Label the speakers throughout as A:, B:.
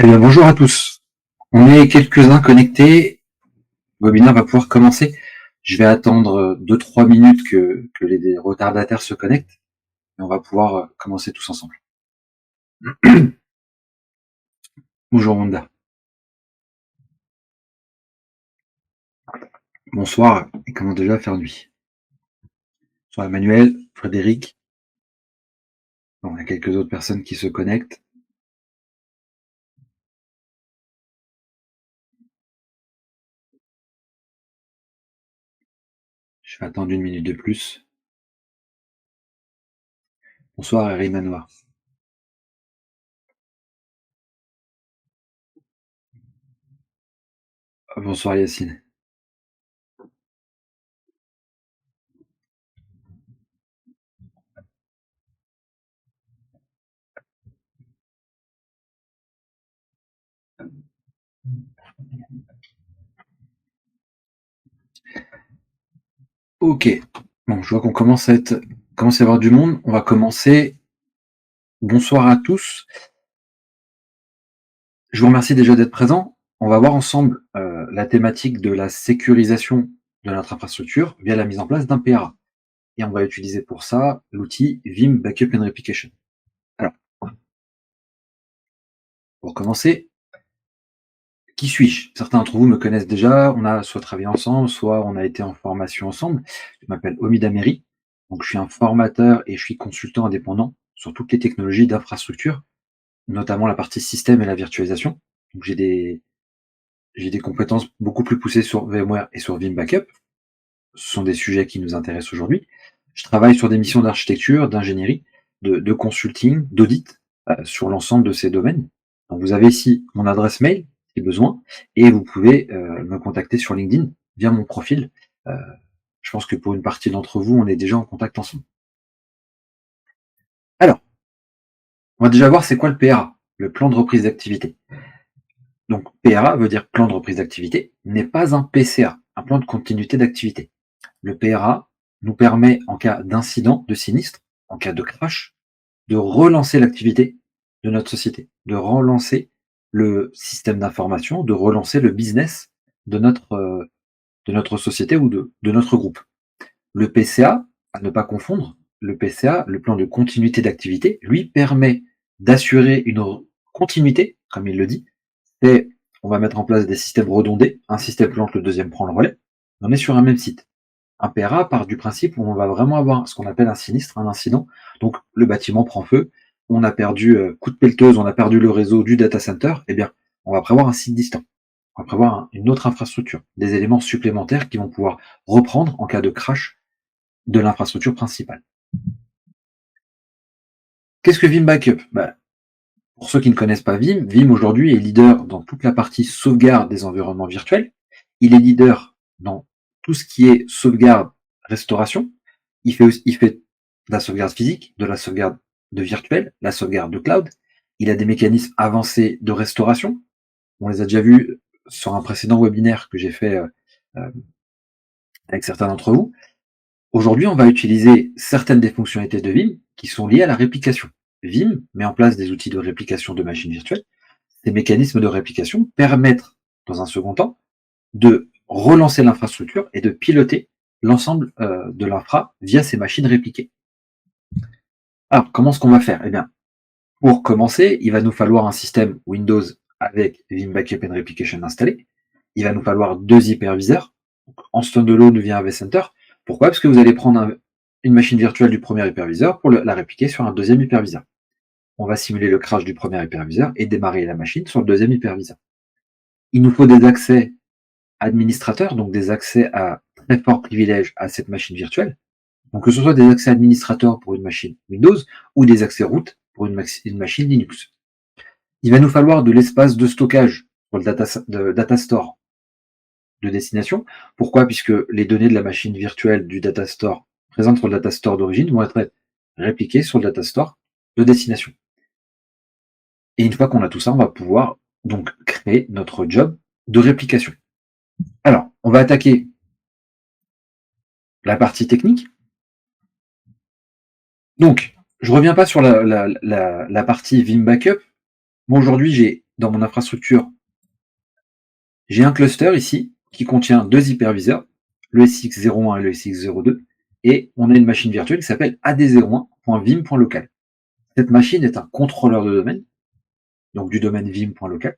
A: Eh bien, bonjour à tous. On est quelques-uns connectés. Le webinaire va pouvoir commencer. Je vais attendre 2-3 minutes que les retardataires se connectent et on va pouvoir commencer tous ensemble. Bonjour Wanda. Bonsoir, et comment déjà faire nuit. Bonsoir Emmanuel, Frédéric. On a quelques autres personnes qui se connectent. Je vais attendre 1 minute de plus. Bonsoir Harry Manoir. Bonsoir Yacine. Ok. Bon, je vois qu'on commence à avoir du monde. On va commencer. Bonsoir à tous. Je vous remercie déjà d'être présents. On va voir ensemble la thématique de la sécurisation de notre infrastructure via la mise en place d'un PRA. Et on va utiliser pour ça l'outil Vim Backup and Replication. Alors, pour commencer, qui suis-je? Certains d'entre vous me connaissent déjà, on a soit travaillé ensemble, soit on a été en formation ensemble. Je m'appelle Omid Améry, donc je suis un formateur et je suis consultant indépendant sur toutes les technologies d'infrastructure, notamment la partie système et la virtualisation. Donc j'ai des compétences beaucoup plus poussées sur VMware et sur Vim Backup. Ce sont des sujets qui nous intéressent aujourd'hui. Je travaille sur des missions d'architecture, d'ingénierie, de consulting, d'audit sur l'ensemble de ces domaines. Donc vous avez ici mon adresse mail, si besoin, et vous pouvez me contacter sur LinkedIn via mon profil. Euh, je pense que pour une partie d'entre vous, on est déjà en contact ensemble. Alors, on va déjà voir c'est quoi le PRA, le plan de reprise d'activité. Donc PRA veut dire plan de reprise d'activité, n'est pas un PCA, un plan de continuité d'activité. Le PRA nous permet, en cas d'incident, de sinistre, en cas de crash, de relancer l'activité de notre société, de relancer le système d'information, de relancer le business de notre société ou de notre groupe. Le PCA, à ne pas confondre, le PCA, le plan de continuité d'activité, lui permet d'assurer une continuité, comme il le dit, et on va mettre en place des systèmes redondés, un système plante, le deuxième prend le relais, on est sur un même site. Un PRA part du principe où on va vraiment avoir ce qu'on appelle un sinistre, un incident. Donc le bâtiment prend feu, on a perdu coup de pelleteuse, on a perdu le réseau du data center, eh bien, on va prévoir un site distant. On va prévoir une autre infrastructure, des éléments supplémentaires qui vont pouvoir reprendre en cas de crash de l'infrastructure principale. Qu'est-ce que Vim Backup? Pour ceux qui ne connaissent pas Vim, Vim aujourd'hui est leader dans toute la partie sauvegarde des environnements virtuels. Il est leader dans tout ce qui est sauvegarde, restauration. Il fait de la sauvegarde physique, de la sauvegarde de virtuel, la sauvegarde de cloud. Il a des mécanismes avancés de restauration. On les a déjà vus sur un précédent webinaire que j'ai fait avec certains d'entre vous. Aujourd'hui, on va utiliser certaines des fonctionnalités de Vim qui sont liées à la réplication. Vim met en place des outils de réplication de machines virtuelles. Ces mécanismes de réplication permettent, dans un second temps, de relancer l'infrastructure et de piloter l'ensemble de l'infra via ces machines répliquées. Alors, comment est-ce qu'on va faire? Eh bien, pour commencer, il va nous falloir un système Windows avec Vim Backup and Replication installé. Il va nous falloir 2 hyperviseurs, en standalone via vCenter. Pourquoi? Parce que vous allez prendre une machine virtuelle du premier hyperviseur pour la répliquer sur un deuxième hyperviseur. On va simuler le crash du premier hyperviseur et démarrer la machine sur le deuxième hyperviseur. Il nous faut des accès administrateurs, donc des accès à très fort privilège à cette machine virtuelle. Donc que ce soit des accès administrateurs pour une machine Windows ou des accès root pour une machine Linux. Il va nous falloir de l'espace de stockage pour le data store de destination. Pourquoi? Puisque les données de la machine virtuelle du data store présentes sur le data store d'origine vont être répliquées sur le data store de destination. Et une fois qu'on a tout ça, on va pouvoir donc créer notre job de réplication. Alors, on va attaquer la partie technique. Donc, je ne reviens pas sur la partie Vim Backup. Moi, aujourd'hui, j'ai dans mon infrastructure, j'ai un cluster ici qui contient deux hyperviseurs, le SX01 et le SX02, et on a une machine virtuelle qui s'appelle ad01.vim.local. Cette machine est un contrôleur de domaine, donc du domaine vim.local.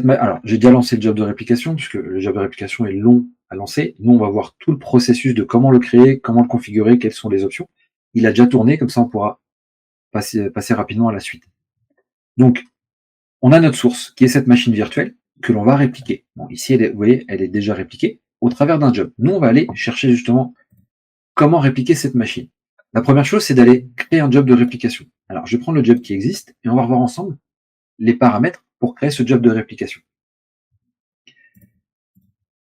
A: Alors, j'ai déjà lancé le job de réplication, puisque le job de réplication est long à lancer. Nous, on va voir tout le processus de comment le créer, comment le configurer, quelles sont les options. Il a déjà tourné, comme ça on pourra passer rapidement à la suite. Donc, on a notre source, qui est cette machine virtuelle, que l'on va répliquer. Bon, ici, vous voyez, elle est déjà répliquée au travers d'un job. Nous, on va aller chercher justement comment répliquer cette machine. La première chose, c'est d'aller créer un job de réplication. Alors, je vais prendre le job qui existe, et on va revoir ensemble les paramètres pour créer ce job de réplication.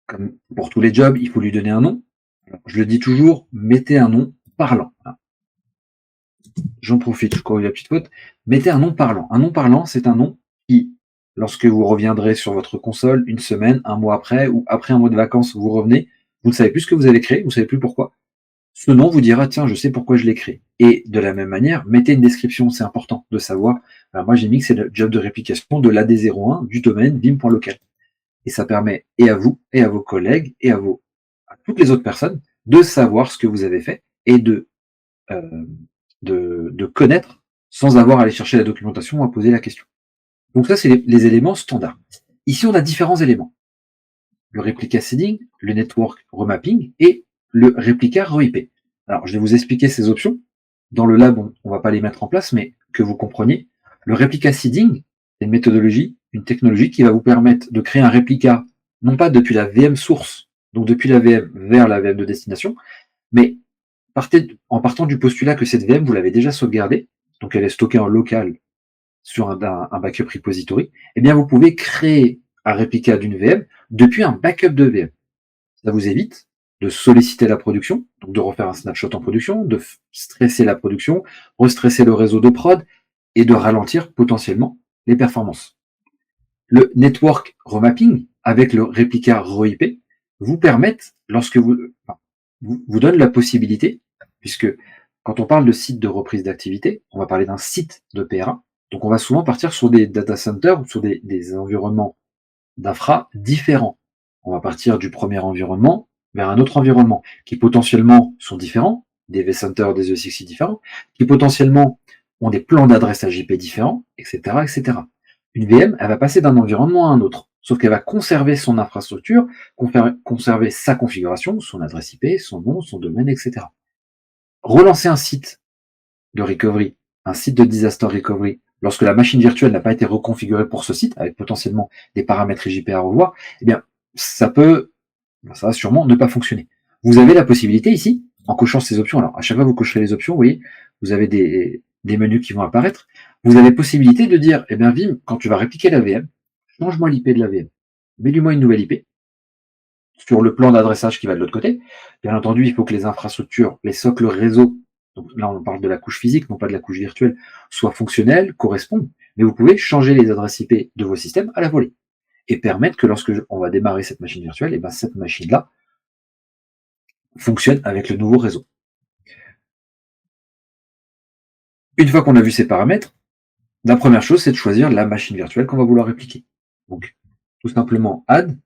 A: Comme pour tous les jobs, il faut lui donner un nom. Alors, je le dis toujours, mettez un nom parlant. J'en profite, je corrige la petite faute. Mettez un nom parlant. Un nom parlant, c'est un nom qui, lorsque vous reviendrez sur votre console une semaine, un mois après, ou après un mois de vacances, vous revenez, vous ne savez plus ce que vous avez créé, vous ne savez plus pourquoi. Ce nom vous dira, tiens, je sais pourquoi je l'ai créé. Et de la même manière, mettez une description, c'est important de savoir. Alors moi, j'ai mis que c'est le job de réplication de l'AD01 du domaine vim.local. Et ça permet et à vous, et à vos collègues, et à toutes les autres personnes de savoir ce que vous avez fait et de connaître sans avoir à aller chercher la documentation ou à poser la question. Donc ça, c'est les éléments standards. Ici, on a différents éléments. Le replica seeding, le network remapping et le replica REIP. Alors, je vais vous expliquer ces options. Dans le lab, on ne va pas les mettre en place, mais que vous compreniez. Le replica seeding, c'est une méthodologie, une technologie qui va vous permettre de créer un réplica, non pas depuis la VM source, donc depuis la VM vers la VM de destination, mais en partant du postulat que cette VM, vous l'avez déjà sauvegardée, donc elle est stockée en local sur un backup repository, eh bien vous pouvez créer un réplica d'une VM depuis un backup de VM. Ça vous évite de solliciter la production, donc de refaire un snapshot en production, de stresser la production, restresser le réseau de prod et de ralentir potentiellement les performances. Le network remapping avec le réplica REIP vous permettent, lorsque vous donne la possibilité, puisque quand on parle de site de reprise d'activité, on va parler d'un site de PRA, donc on va souvent partir sur des data centers ou sur des environnements d'infra différents. On va partir du premier environnement vers un autre environnement, qui potentiellement sont différents, des vCenter, des E6 différents, qui potentiellement ont des plans d'adressage IP différents, etc., etc. Une VM, elle va passer d'un environnement à un autre, sauf qu'elle va conserver son infrastructure, conserver sa configuration, son adresse IP, son nom, son domaine, etc. Relancer un site de recovery, un site de disaster recovery, lorsque la machine virtuelle n'a pas été reconfigurée pour ce site, avec potentiellement des paramètres IJP à revoir, eh bien, ça va sûrement ne pas fonctionner. Vous avez la possibilité ici, en cochant ces options, alors à chaque fois que vous cocherez les options, vous voyez, vous avez des menus qui vont apparaître, vous avez possibilité de dire, eh bien Vim, quand tu vas répliquer la VM, change-moi l'IP de la VM, mets-lui-moi une nouvelle IP, sur le plan d'adressage qui va de l'autre côté. Bien entendu, il faut que les infrastructures, les socles réseau, donc là on parle de la couche physique, non pas de la couche virtuelle, soient fonctionnelles, correspondent, mais vous pouvez changer les adresses IP de vos systèmes à la volée et permettre que lorsque on va démarrer cette machine virtuelle, et bien cette machine-là fonctionne avec le nouveau réseau. Une fois qu'on a vu ces paramètres, la première chose, c'est de choisir la machine virtuelle qu'on va vouloir répliquer. Donc, tout simplement add,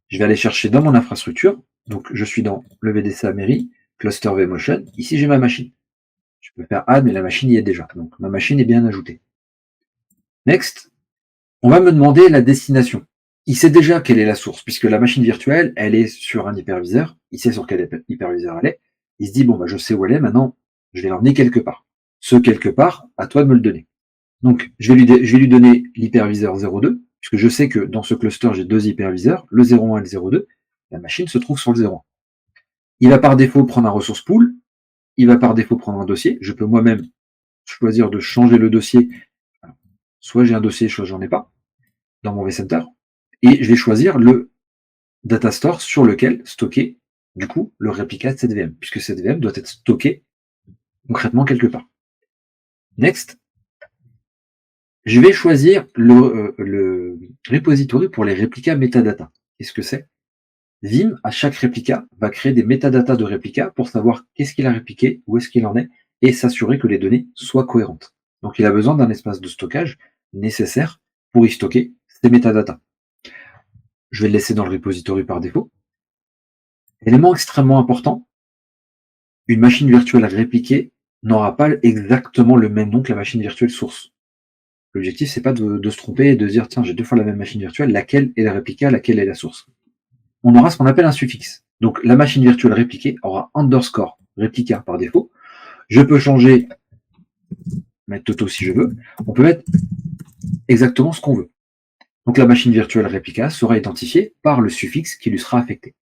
A: je vais aller chercher dans mon infrastructure, donc je suis dans le VDC Mairie, cluster vMotion, ici j'ai ma machine. Je peux faire add, mais la machine y est déjà, donc ma machine est bien ajoutée. Next, on va me demander la destination. Il sait déjà quelle est la source, puisque la machine virtuelle, elle est sur un hyperviseur, il sait sur quel hyperviseur elle est, il se dit, bon, bah, je sais où elle est, maintenant, je vais l'emmener quelque part. Ce quelque part, à toi de me le donner. Donc, je vais lui donner l'hyperviseur 02, puisque je sais que dans ce cluster, j'ai deux hyperviseurs, le 01 et le 02, la machine se trouve sur le 01. Il va par défaut prendre un ressource pool, il va par défaut prendre un dossier, je peux moi-même choisir de changer le dossier, soit j'ai un dossier, soit j'en ai pas, dans mon vCenter, et je vais choisir le data store sur lequel stocker, du coup, le réplica de cette VM, puisque cette VM doit être stockée concrètement quelque part. Next, je vais choisir le repository pour les réplicas metadata. Qu'est-ce que c'est? Vim, à chaque réplica, va créer des métadatas de réplica pour savoir qu'est-ce qu'il a répliqué, où est-ce qu'il en est, et s'assurer que les données soient cohérentes. Donc il a besoin d'un espace de stockage nécessaire pour y stocker ces métadatas. Je vais le laisser dans le repository par défaut. Élément extrêmement important, une machine virtuelle répliquée n'aura pas exactement le même nom que la machine virtuelle source. L'objectif, c'est pas de se tromper et de dire, tiens, j'ai deux fois la même machine virtuelle, laquelle est la réplica, laquelle est la source. On aura ce qu'on appelle un suffixe. Donc, la machine virtuelle répliquée aura underscore réplica par défaut. Je peux changer, mettre Toto si je veux. On peut mettre exactement ce qu'on veut. Donc, la machine virtuelle réplica sera identifiée par le suffixe qui lui sera affecté.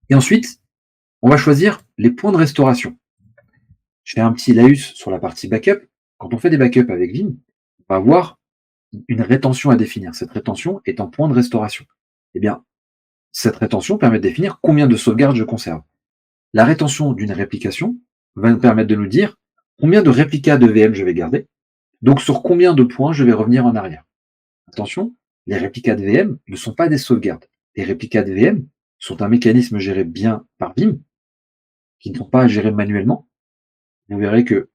A: Et ensuite, on va choisir les points de restauration. Je fais un petit laïus sur la partie backup. Quand on fait des backups avec Vim, on va avoir une rétention à définir. Cette rétention est en point de restauration. Eh bien, cette rétention permet de définir combien de sauvegardes je conserve. La rétention d'une réplication va nous permettre de nous dire combien de réplicas de VM je vais garder, donc sur combien de points je vais revenir en arrière. Attention, les réplicas de VM ne sont pas des sauvegardes. Les réplicas de VM sont un mécanisme géré bien par Vim, qui ne sont pas gérés manuellement. Vous verrez que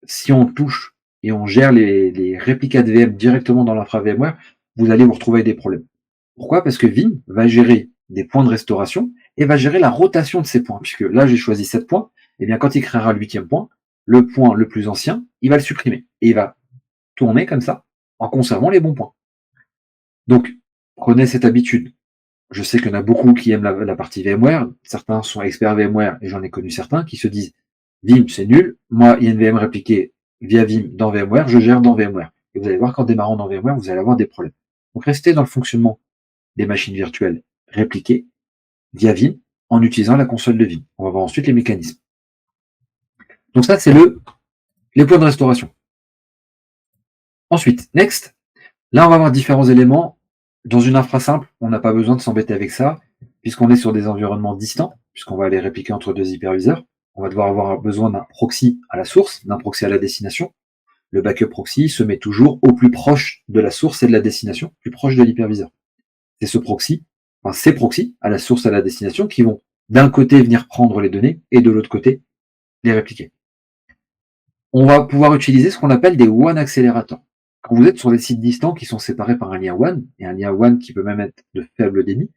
A: si on touche et on gère les réplicas de VM directement dans l'infra VMware, vous allez vous retrouver avec des problèmes. Pourquoi? Parce que Vim va gérer des points de restauration et va gérer la rotation de ces points. Puisque là, j'ai choisi 7 points, et bien quand il créera le 8e point, le point le plus ancien, il va le supprimer. Et il va tourner comme ça, en conservant les bons points. Donc, prenez cette habitude. Je sais qu'il y en a beaucoup qui aiment la partie VMware. Certains sont experts VMware, et j'en ai connu certains qui se disent Vim, c'est nul. Moi, il y a une VM répliquée via Vim dans VMware, je gère dans VMware. Et vous allez voir qu'en démarrant dans VMware, vous allez avoir des problèmes. Donc, restez dans le fonctionnement des machines virtuelles répliquées via Vim en utilisant la console de Vim. On va voir ensuite les mécanismes. Donc ça, c'est les points de restauration. Ensuite, next. Là, on va avoir différents éléments. Dans une infra simple, on n'a pas besoin de s'embêter avec ça, puisqu'on est sur des environnements distants, puisqu'on va les répliquer entre deux hyperviseurs. On va devoir avoir besoin d'un proxy à la source, d'un proxy à la destination. Le backup proxy se met toujours au plus proche de la source et de la destination, plus proche de l'hyperviseur. C'est ce proxy, enfin ces proxys, à la source et à la destination, qui vont d'un côté venir prendre les données et de l'autre côté les répliquer. On va pouvoir utiliser ce qu'on appelle des WAN accélérateurs. Quand vous êtes sur des sites distants qui sont séparés par un lien WAN, et un lien WAN qui peut même être de faible débit,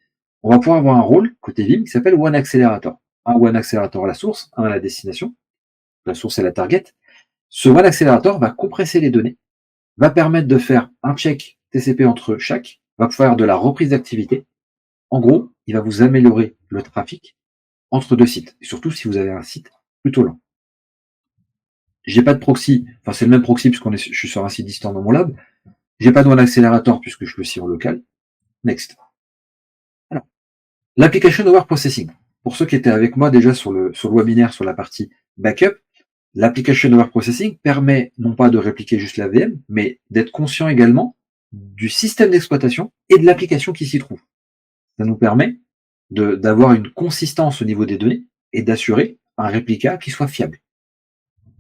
A: on va pouvoir avoir un rôle côté Vim qui s'appelle WAN accélérateur. Un WAN accélérateur à la source, un à la destination. La source est la target. Ce WAN accélérateur va compresser les données, va permettre de faire un check TCP entre chaque, va faire de la reprise d'activité. En gros, il va vous améliorer le trafic entre deux sites, et surtout si vous avez un site plutôt lent. J'ai pas de proxy, enfin c'est le même proxy puisque je suis sur un site distant dans mon lab. J'ai pas de WAN accélérateur puisque je le suis en local. Next. Alors, l'application aware processing. Pour ceux qui étaient avec moi déjà sur le webinaire sur la partie backup, l'application aware processing permet non pas de répliquer juste la VM, mais d'être conscient également du système d'exploitation et de l'application qui s'y trouve. Ça nous permet d'avoir une consistance au niveau des données et d'assurer un réplica qui soit fiable.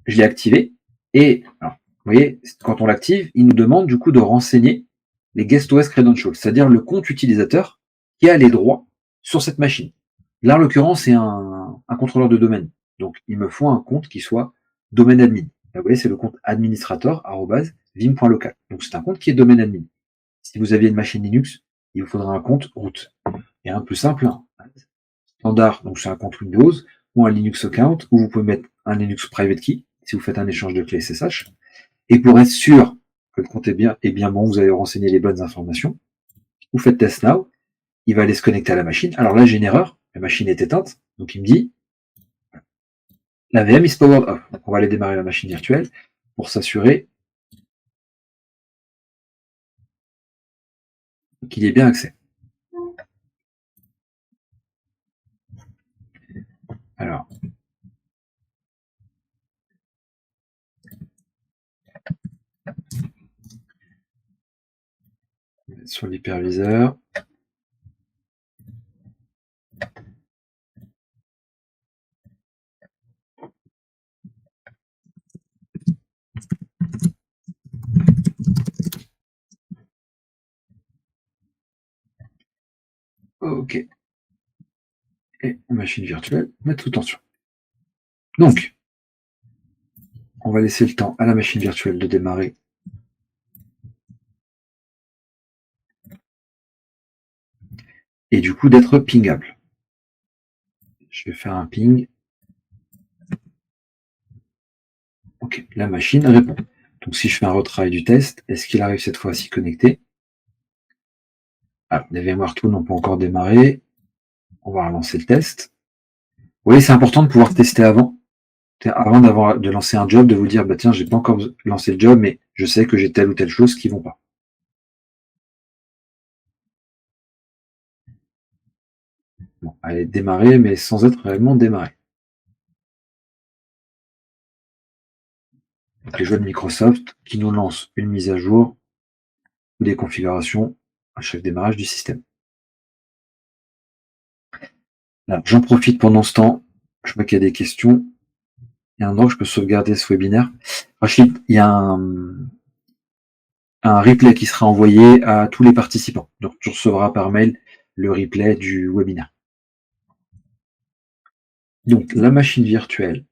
A: Je l'ai activé et alors, vous voyez, quand on l'active, il nous demande du coup de renseigner les GuestOS credentials, c'est-à-dire le compte utilisateur qui a les droits sur cette machine. Là, en l'occurrence, c'est un contrôleur de domaine. Donc, il me faut un compte qui soit domaine admin. Là, vous voyez, c'est le compte administrator@vim.local. Donc, c'est un compte qui est domaine admin. Si vous aviez une machine Linux, il vous faudra un compte root. Et un plus simple, standard, donc c'est un compte Windows, ou un Linux account, où vous pouvez mettre un Linux private key, si vous faites un échange de clés SSH. Et pour être sûr que le compte est bien bon, vous avez renseigné les bonnes informations, vous faites test now, il va aller se connecter à la machine. Alors là, j'ai une erreur, la machine est éteinte, donc il me dit la VM is powered off. Donc on va aller démarrer la machine virtuelle pour s'assurer qu'il y ait bien accès. Alors, sur l'hyperviseur. OK. Et machine virtuelle, mettre sous tension. Donc, on va laisser le temps à la machine virtuelle de démarrer et du coup d'être pingable. Je vais faire un ping. Ok, la machine répond. Donc si je fais un retrait du test, est-ce qu'il arrive cette fois à s'y connecter? Alors, les VMware Tools n'ont pas encore démarré. On va relancer le test. Vous voyez, c'est important de pouvoir tester avant. Avant de lancer un job, de vous dire, bah tiens, j'ai pas encore lancé le job, mais je sais que j'ai telle ou telle chose qui vont pas. Bon, elle est démarrée, mais sans être réellement démarrée. Donc les jeux de Microsoft qui nous lancent une mise à jour ou des configurations à chaque démarrage du système. J'en profite pendant ce temps. Je vois qu'il y a des questions. Il y a un endroit où je peux sauvegarder ce webinaire. Rachid, il y a un replay qui sera envoyé à tous les participants. Donc tu recevras par mail le replay du webinaire. Donc la machine virtuelle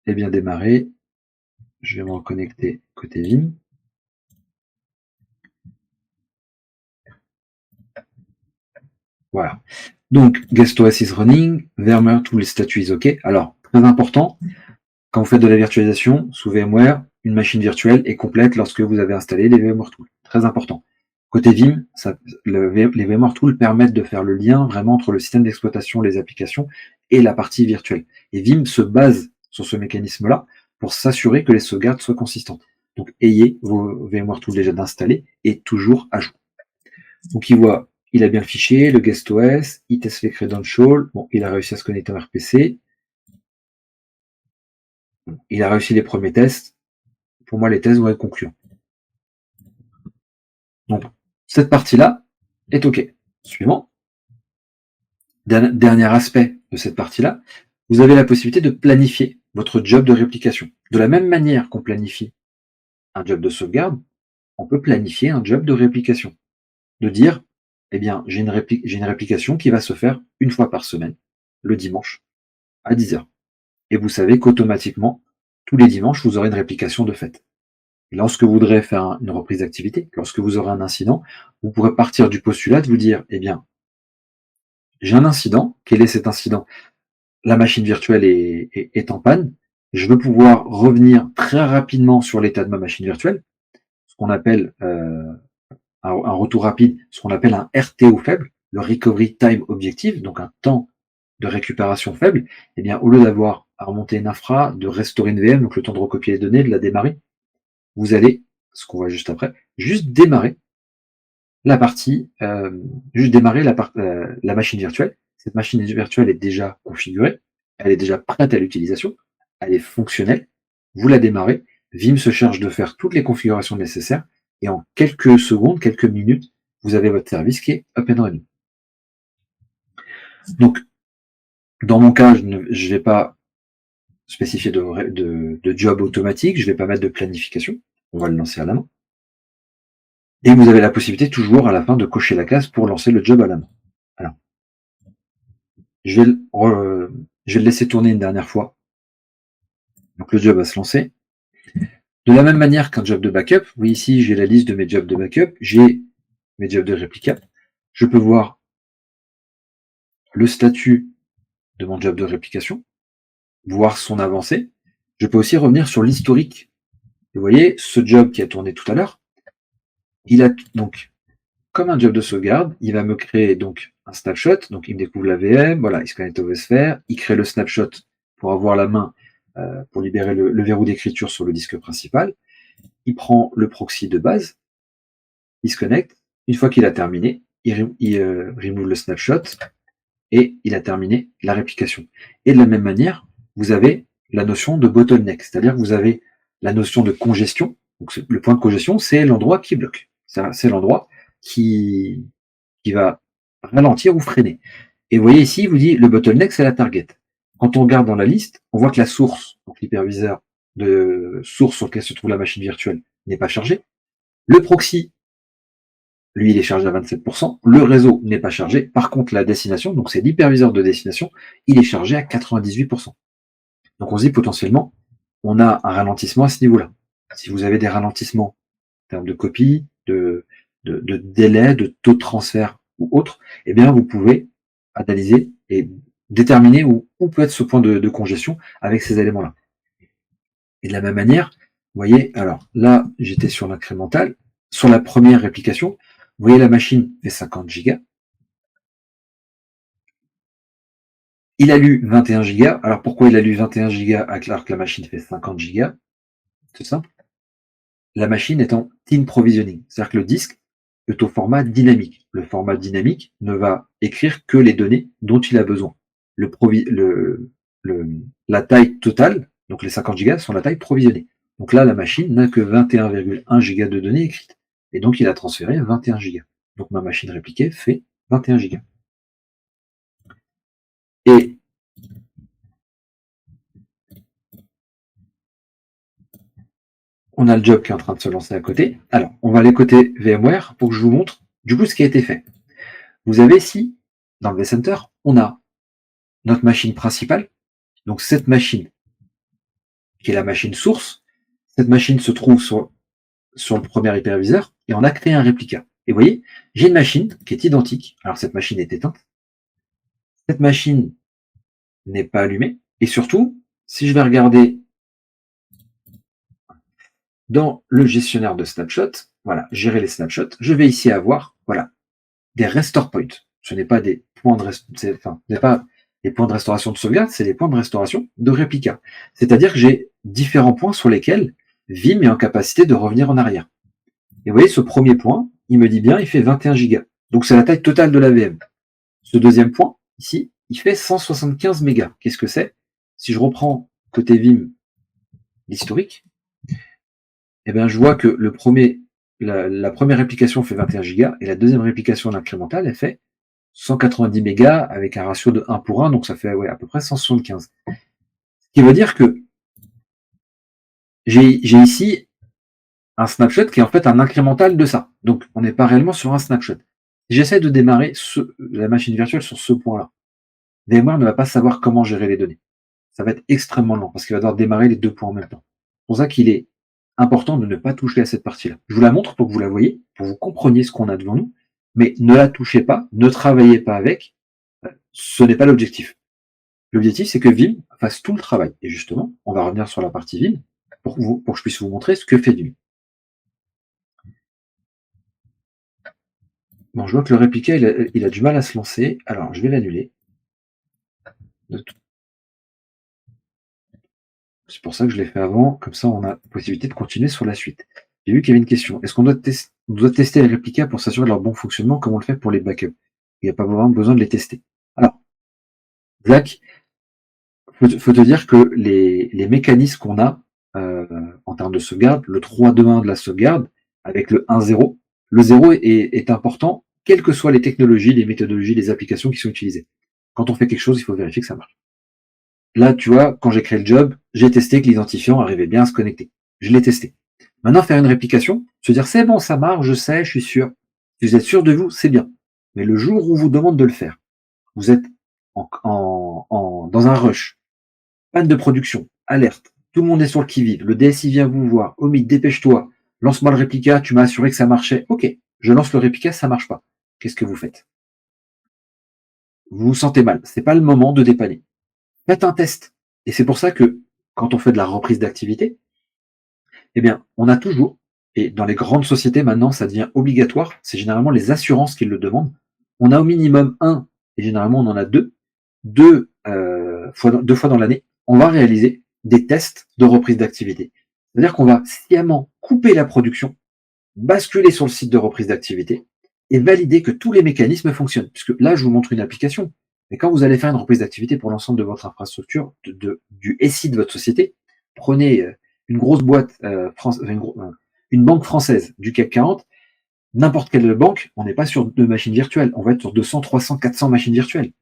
A: est bien démarrée. Je vais me reconnecter côté Vim. Voilà. Donc GuestOS is running, VMware, tous les statuts is OK. Alors, très important, quand vous faites de la virtualisation sous VMware, une machine virtuelle est complète lorsque vous avez installé les VMware Tools. Très important. Côté Vim, les VMware Tools permettent de faire le lien vraiment entre le système d'exploitation, les applications et la partie virtuelle. Et Vim se base sur ce mécanisme-là pour s'assurer que les sauvegardes soient consistantes. Donc ayez vos VMware Tools déjà installés et toujours à jour. Donc il a bien le fichier, le GuestOS, il teste les credentials, bon, il a réussi à se connecter en RPC, il a réussi les premiers tests. Pour moi, les tests vont être concluants. Donc, cette partie-là est OK. Suivant. Dernier aspect de cette partie-là, vous avez la possibilité de planifier votre job de réplication. De la même manière qu'on planifie un job de sauvegarde, on peut planifier un job de réplication. De dire, eh bien, j'ai une réplication qui va se faire une fois par semaine, le dimanche, à 10h. Et vous savez qu'automatiquement, tous les dimanches, vous aurez une réplication de fait. Et lorsque vous voudrez faire une reprise d'activité, lorsque vous aurez un incident, vous pourrez partir du postulat de vous dire, eh bien, j'ai un incident, quel est cet incident? La machine virtuelle est en panne, je veux pouvoir revenir très rapidement sur l'état de ma machine virtuelle, ce qu'on appelle un retour rapide, ce qu'on appelle un RTO faible, le Recovery Time Objective, donc un temps de récupération faible. Eh bien, au lieu d'avoir à remonter une infra, de restaurer une VM, donc le temps de recopier les données, de la démarrer, vous allez, ce qu'on voit juste après, juste démarrer la partie, juste démarrer la machine virtuelle. Cette machine virtuelle est déjà configurée, elle est déjà prête à l'utilisation, elle est fonctionnelle. Vous la démarrez, Vim se charge de faire toutes les configurations nécessaires et en quelques secondes, quelques minutes, vous avez votre service qui est up and running. Donc, dans mon cas, je ne vais pas spécifier de job automatique, je ne vais pas mettre de planification, on va le lancer à la main. Et vous avez la possibilité toujours à la fin de cocher la case pour lancer le job à la main. Alors, je vais le laisser tourner une dernière fois. Donc le job va se lancer. De la même manière qu'un job de backup, vous voyez ici, j'ai la liste de mes jobs de backup, j'ai mes jobs de réplica. Je peux voir le statut de mon job de réplication, voir son avancée. Je peux aussi revenir sur l'historique. Vous voyez, ce job qui a tourné tout à l'heure, il a donc, comme un job de sauvegarde, il va me créer donc un snapshot, donc il me découvre la VM, voilà, il se connecte au vSphere, il crée le snapshot pour avoir la main, pour libérer le verrou d'écriture sur le disque principal, il prend le proxy de base, il se connecte, une fois qu'il a terminé, il remove le snapshot, et il a terminé la réplication. Et de la même manière, vous avez la notion de bottleneck, c'est-à-dire que vous avez la notion de congestion. Donc le point de congestion, c'est l'endroit qui bloque. C'est l'endroit qui va ralentir ou freiner. Et vous voyez ici, il vous dit le bottleneck, c'est la target. Quand on regarde dans la liste, on voit que la source, donc l'hyperviseur de source sur lequel se trouve la machine virtuelle, n'est pas chargée. Le proxy, lui, il est chargé à 27%. Le réseau n'est pas chargé. Par contre, la destination, donc c'est l'hyperviseur de destination, il est chargé à 98%. Donc on se dit potentiellement, on a un ralentissement à ce niveau-là. Si vous avez des ralentissements en termes de copie, de délai, de taux de transfert ou autre, eh bien, vous pouvez analyser et déterminer où peut être ce point de congestion avec ces éléments-là. Et de la même manière, vous voyez, alors là, j'étais sur l'incrémental. Sur la première réplication, vous voyez, la machine fait 50 gigas. Il a lu 21 gigas. Alors pourquoi il a lu 21 gigas alors que la machine fait 50 gigas? C'est simple. La machine est en thin provisioning. C'est-à-dire que le disque est au format dynamique. Le format dynamique ne va écrire que les données dont il a besoin. La taille totale, donc les 50 gigas, sont la taille provisionnée. Donc là, la machine n'a que 21,1 gigas de données écrites. Et donc, il a transféré 21 gigas. Donc ma machine répliquée fait 21 gigas. Et on a le job qui est en train de se lancer à côté. Alors, on va aller côté VMware pour que je vous montre du coup ce qui a été fait. Vous avez ici, dans le vCenter, on a notre machine principale. Donc cette machine, qui est la machine source, cette machine se trouve sur le premier hyperviseur et on a créé un réplica. Et vous voyez, j'ai une machine qui est identique. Alors cette machine est éteinte. Cette machine n'est pas allumée. Et surtout, si je vais regarder dans le gestionnaire de snapshot, voilà, gérer les snapshots, je vais ici avoir, voilà, des restore points. Ce n'est pas des points de des points de restauration de sauvegarde, c'est des points de restauration de réplica. C'est-à-dire que j'ai différents points sur lesquels Vim est en capacité de revenir en arrière. Et vous voyez, ce premier point, il me dit bien, il fait 21 gigas. Donc c'est la taille totale de la VM. Ce deuxième point, ici, il fait 175 mégas. Qu'est-ce que c'est? Si je reprends côté Vim l'historique, eh bien, je vois que la première réplication fait 21 gigas et la deuxième réplication incrémentale, elle fait 190 mégas avec un ratio de 1 pour 1, donc ça fait à peu près 175. Ce qui veut dire que j'ai ici un snapshot qui est en fait un incrémental de ça. Donc on n'est pas réellement sur un snapshot. Si j'essaie de démarrer la machine virtuelle sur ce point-là, VMware ne va pas savoir comment gérer les données. Ça va être extrêmement lent parce qu'il va devoir démarrer les deux points en même temps. C'est pour ça qu'il est important de ne pas toucher à cette partie-là. Je vous la montre pour que vous la voyez, pour que vous compreniez ce qu'on a devant nous, mais ne la touchez pas, ne travaillez pas avec, ce n'est pas l'objectif. L'objectif, c'est que Vim fasse tout le travail. Et justement, on va revenir sur la partie Vim pour que je puisse vous montrer ce que fait Vim. Bon, je vois que le réplica, il a du mal à se lancer. Alors, je vais l'annuler. C'est pour ça que je l'ai fait avant. Comme ça, on a la possibilité de continuer sur la suite. J'ai vu qu'il y avait une question. Est-ce qu'on doit tester les réplicas pour s'assurer de leur bon fonctionnement comme on le fait pour les backups? Il n'y a pas vraiment besoin de les tester. Alors, Zach, faut te dire que les mécanismes qu'on a en termes de sauvegarde, le 3-2-1 de la sauvegarde, avec le 1-0, le 0 est important, quelles que soient les technologies, les méthodologies, les applications qui sont utilisées. Quand on fait quelque chose, il faut vérifier que ça marche. Là, tu vois, quand j'ai créé le job, j'ai testé que l'identifiant arrivait bien à se connecter. Je l'ai testé. Maintenant, faire une réplication, se dire c'est bon, ça marche, je sais, je suis sûr. Si vous êtes sûr de vous, c'est bien. Mais le jour où on vous demande de le faire, vous êtes dans un rush, panne de production, alerte, tout le monde est sur le qui-vive, le DSI vient vous voir, Omid, dépêche-toi, lance-moi le réplica, tu m'as assuré que ça marchait. Ok, je lance le réplica, ça marche pas. Qu'est-ce que vous faites? Vous vous sentez mal. C'est pas le moment de dépanner. Faites un test. Et c'est pour ça que quand on fait de la reprise d'activité, eh bien, on a toujours, et dans les grandes sociétés maintenant, ça devient obligatoire, c'est généralement les assurances qui le demandent. On a au minimum un, et généralement on en a deux fois dans l'année, on va réaliser des tests de reprise d'activité. C'est-à-dire qu'on va sciemment couper la production, basculer sur le site de reprise d'activité et valider que tous les mécanismes fonctionnent. Puisque là, je vous montre une application. Mais quand vous allez faire une reprise d'activité pour l'ensemble de votre infrastructure, du SI de votre société, prenez une grosse boîte, une banque française du CAC 40, n'importe quelle banque, on n'est pas sur 2 machines virtuelles, on va être sur 200, 300, 400 machines virtuelles.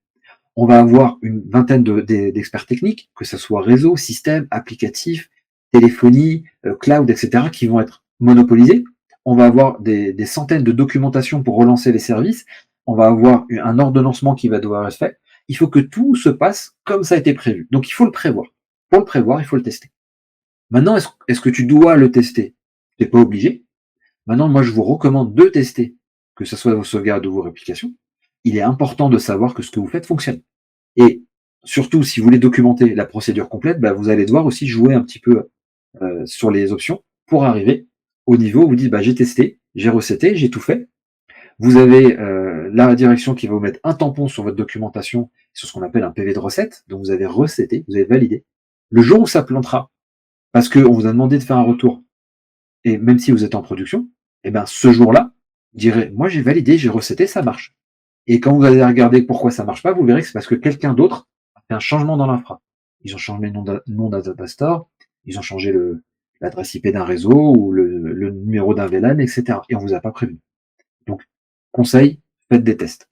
A: On va avoir une vingtaine d'experts techniques, que ce soit réseau, système, applicatif, téléphonie, cloud, etc., qui vont être monopolisés. On va avoir des centaines de documentations pour relancer les services. On va avoir un ordonnancement qui va devoir être fait. Il faut que tout se passe comme ça a été prévu. Donc, il faut le prévoir. Pour le prévoir, il faut le tester. Maintenant, est-ce que tu dois le tester? Tu n'es pas obligé. Maintenant, moi, je vous recommande de tester, que ce soit vos sauvegardes ou vos réplications, il est important de savoir que ce que vous faites fonctionne. Et surtout, si vous voulez documenter la procédure complète, bah, vous allez devoir aussi jouer un petit peu sur les options pour arriver au niveau où vous dites bah, j'ai testé, j'ai recetté, j'ai tout fait. Vous avez la direction qui va vous mettre un tampon sur votre documentation, sur ce qu'on appelle un PV de recette. Donc vous avez recetté, vous avez validé. Le jour où ça plantera, parce qu'on vous a demandé de faire un retour, et même si vous êtes en production, eh ben ce jour-là, vous direz moi j'ai validé, j'ai recetté, ça marche. Et quand vous allez regarder pourquoi ça marche pas, vous verrez que c'est parce que quelqu'un d'autre a fait un changement dans l'infra. Ils ont changé le nom d'un data store, ils ont changé l'adresse IP d'un réseau ou le numéro d'un VLAN, etc. Et on vous a pas prévenu. Donc, conseil, faites des tests.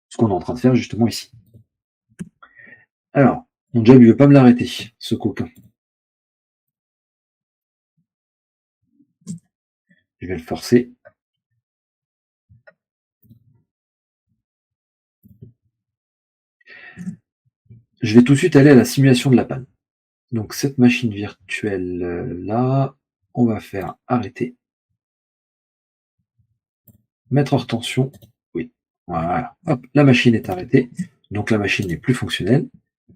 A: Ce qu'on est en train de faire justement ici. Alors, mon job, il veut pas me l'arrêter, ce coquin. Je vais le forcer. Je vais tout de suite aller à la simulation de la panne. Donc, cette machine virtuelle là, on va faire arrêter. Mettre hors tension. Oui. Voilà. Hop, la machine est arrêtée. Donc, la machine n'est plus fonctionnelle.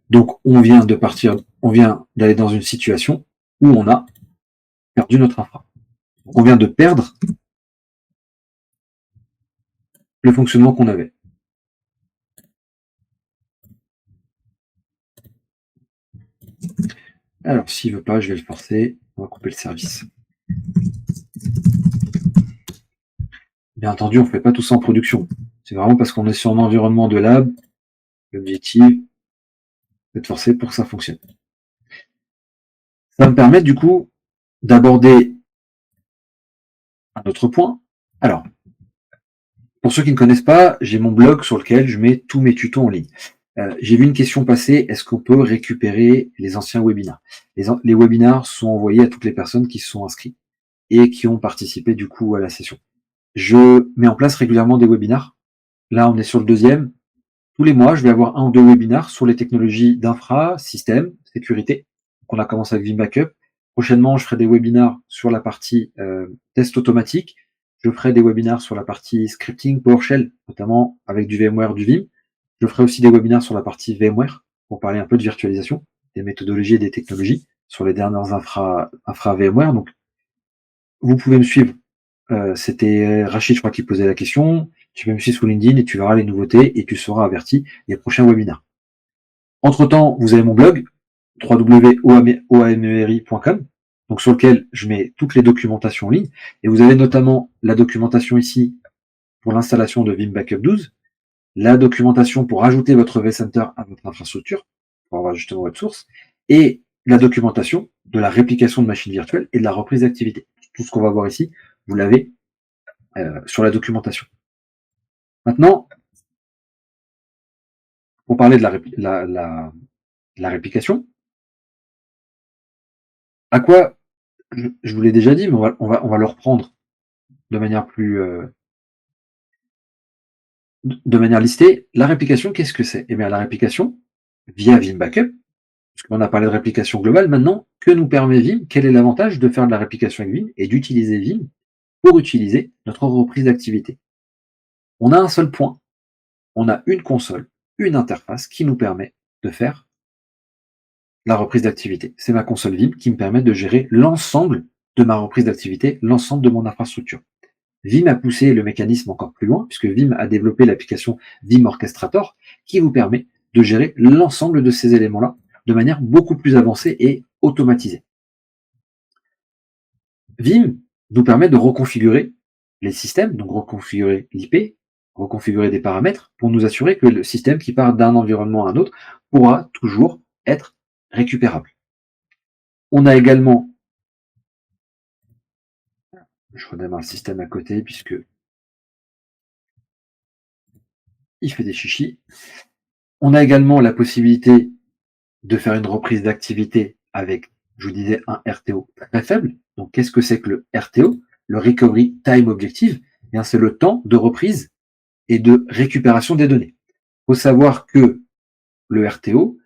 A: Donc, on vient d'aller dans une situation où on a perdu notre infra. Donc, on vient de perdre le fonctionnement qu'on avait. Alors, s'il veut pas, je vais le forcer. On va couper le service. Bien entendu, on ne fait pas tout ça en production. C'est vraiment parce qu'on est sur un environnement de lab. L'objectif, c'est de forcer pour que ça fonctionne. Ça va me permettre, du coup, d'aborder un autre point. Alors, pour ceux qui ne connaissent pas, j'ai mon blog sur lequel je mets tous mes tutos en ligne. J'ai vu une question passer, est-ce qu'on peut récupérer les anciens webinars? Les webinars sont envoyés à toutes les personnes qui se sont inscrites et qui ont participé du coup à la session. Je mets en place régulièrement des webinars. Là, on est sur le deuxième. Tous les mois, je vais avoir un ou deux webinars sur les technologies d'infra, système, sécurité. Donc, on a commencé avec Vim Backup. Prochainement, je ferai des webinars sur la partie test automatique. Je ferai des webinars sur la partie scripting PowerShell, notamment avec du VMware, du Vim. Je ferai aussi des webinars sur la partie VMware pour parler un peu de virtualisation, des méthodologies et des technologies sur les dernières infra VMware. Donc, vous pouvez me suivre. C'était Rachid, je crois, qui posait la question. Tu peux me suivre sur LinkedIn et tu verras les nouveautés et tu seras averti des prochains webinaires. Entre-temps, vous avez mon blog, www.oameri.com, donc sur lequel je mets toutes les documentations en ligne. Et vous avez notamment la documentation ici pour l'installation de Vim Backup 12, la documentation pour ajouter votre vCenter à votre infrastructure, pour avoir justement votre source, et la documentation de la réplication de machines virtuelles et de la reprise d'activité. Tout ce qu'on va voir ici, vous l'avez sur la documentation. Maintenant, pour parler de la réplication, à quoi, je vous l'ai déjà dit, mais on va le reprendre de manière de manière listée. La réplication, qu'est-ce que c'est? Eh bien, la réplication, via Vim Backup, parce qu'on a parlé de réplication globale, maintenant, que nous permet Vim? Quel est l'avantage de faire de la réplication avec Vim et d'utiliser Vim pour utiliser notre reprise d'activité? On a un seul point, on a une console, une interface qui nous permet de faire la reprise d'activité. C'est ma console Vim qui me permet de gérer l'ensemble de ma reprise d'activité, l'ensemble de mon infrastructure. Vim a poussé le mécanisme encore plus loin, puisque Vim a développé l'application Vim Orchestrator, qui vous permet de gérer l'ensemble de ces éléments-là de manière beaucoup plus avancée et automatisée. Vim nous permet de reconfigurer les systèmes, donc reconfigurer l'IP, reconfigurer des paramètres pour nous assurer que le système qui part d'un environnement à un autre pourra toujours être récupérable. On a également, je redémarre le système à côté puisque il fait des chichis. On a également la possibilité de faire une reprise d'activité avec, je vous disais, un RTO très faible. Donc, qu'est-ce que c'est que le RTO? Le Recovery Time Objective, eh bien, c'est le temps de reprise et de récupération des données. Il faut savoir que le RTO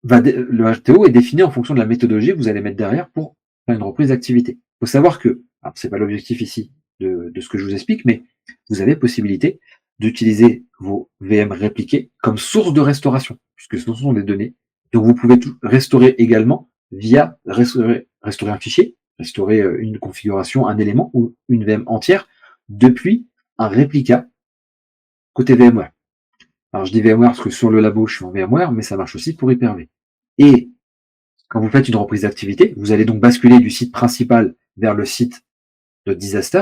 A: est défini en fonction de la méthodologie que vous allez mettre derrière pour faire une reprise d'activité. Il faut savoir que, alors c'est pas l'objectif ici de ce que je vous explique, mais vous avez possibilité d'utiliser vos VM répliquées comme source de restauration, puisque ce sont des données. Donc vous pouvez tout restaurer également via restaurer un fichier, restaurer une configuration, un élément ou une VM entière depuis un réplica côté VMware. Alors je dis VMware parce que sur le labo je suis en VMware, mais ça marche aussi pour Hyper-V. Et quand vous faites une reprise d'activité, vous allez donc basculer du site principal vers le site de disaster,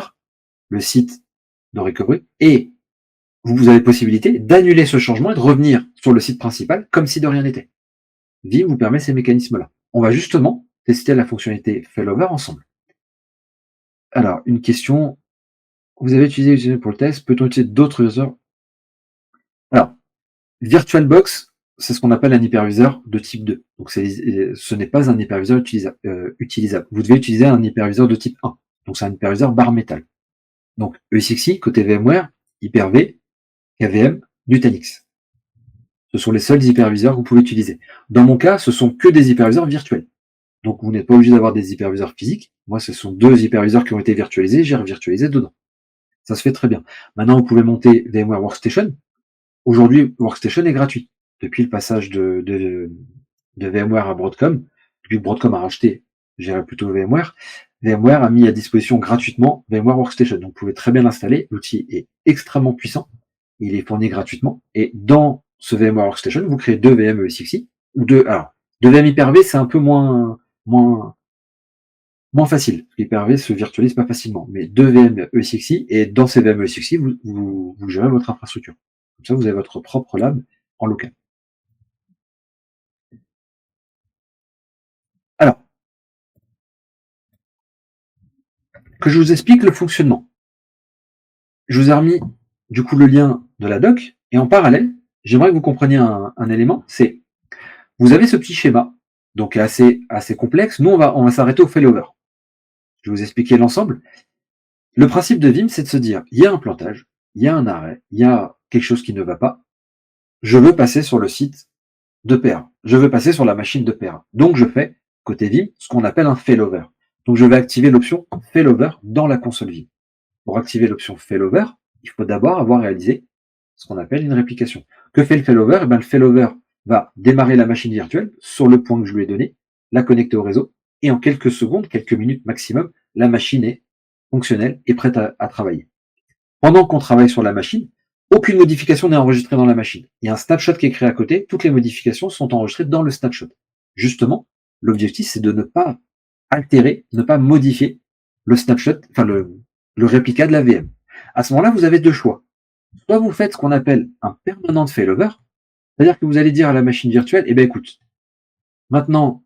A: le site de recovery, et vous avez possibilité d'annuler ce changement et de revenir sur le site principal comme si de rien n'était. Vim vous permet ces mécanismes-là. On va justement tester la fonctionnalité failover ensemble. Alors, une question. Vous avez utilisé pour le test, peut-on utiliser d'autres users? Alors, VirtualBox, c'est ce qu'on appelle un hyperviseur de type 2. Donc, ce n'est pas un hyperviseur utilisable. Vous devez utiliser un hyperviseur de type 1. Donc, c'est un hyperviseur bar métal. Donc, ESXi, côté VMware, Hyper-V, KVM, Nutanix. Ce sont les seuls hyperviseurs que vous pouvez utiliser. Dans mon cas, ce sont que des hyperviseurs virtuels. Donc, vous n'êtes pas obligé d'avoir des hyperviseurs physiques. Moi, ce sont 2 hyperviseurs qui ont été virtualisés. J'ai revirtualisé dedans. Ça se fait très bien. Maintenant, vous pouvez monter VMware Workstation. Aujourd'hui, Workstation est gratuit. Depuis le passage de VMware à Broadcom, depuis que Broadcom a racheté, j'irais plutôt VMware, VMware a mis à disposition gratuitement VMware Workstation. Donc, vous pouvez très bien l'installer. L'outil est extrêmement puissant. Il est fourni gratuitement. Et dans ce VMware Workstation, vous créez 2 VM ESXi, ou 2 VM Hyper-V, c'est un peu moins facile. Hyper-V se virtualise pas facilement. Mais 2 VM ESXi, et dans ces VM ESXi, vous gérez votre infrastructure. Comme ça, vous avez votre propre lab en local. Alors, que je vous explique le fonctionnement. Je vous ai remis du coup le lien de la doc, et en parallèle, j'aimerais que vous compreniez un élément, c'est vous avez ce petit schéma, donc assez complexe. Nous, on va s'arrêter au failover. Je vais vous expliquer l'ensemble. Le principe de Vim, c'est de se dire, il y a un plantage, il y a un arrêt, il y a quelque chose qui ne va pas. Je veux passer sur le site de PRA. Je veux passer sur la machine de PRA. Donc, je fais, côté Vim, ce qu'on appelle un failover. Donc, je vais activer l'option failover dans la console Vim. Pour activer l'option failover, il faut d'abord avoir réalisé ce qu'on appelle une réplication. Que fait le failover? Eh bien, le failover va démarrer la machine virtuelle sur le point que je lui ai donné, la connecter au réseau, et en quelques secondes, quelques minutes maximum, la machine est fonctionnelle et prête à travailler. Pendant qu'on travaille sur la machine, aucune modification n'est enregistrée dans la machine. Il y a un snapshot qui est créé à côté, toutes les modifications sont enregistrées dans le snapshot. Justement, l'objectif, c'est de ne pas altérer, ne pas modifier le snapshot, enfin le réplica de la VM. À ce moment-là, vous avez 2 choix. Soit vous faites ce qu'on appelle un permanent failover, c'est-à-dire que vous allez dire à la machine virtuelle, eh bien écoute, maintenant,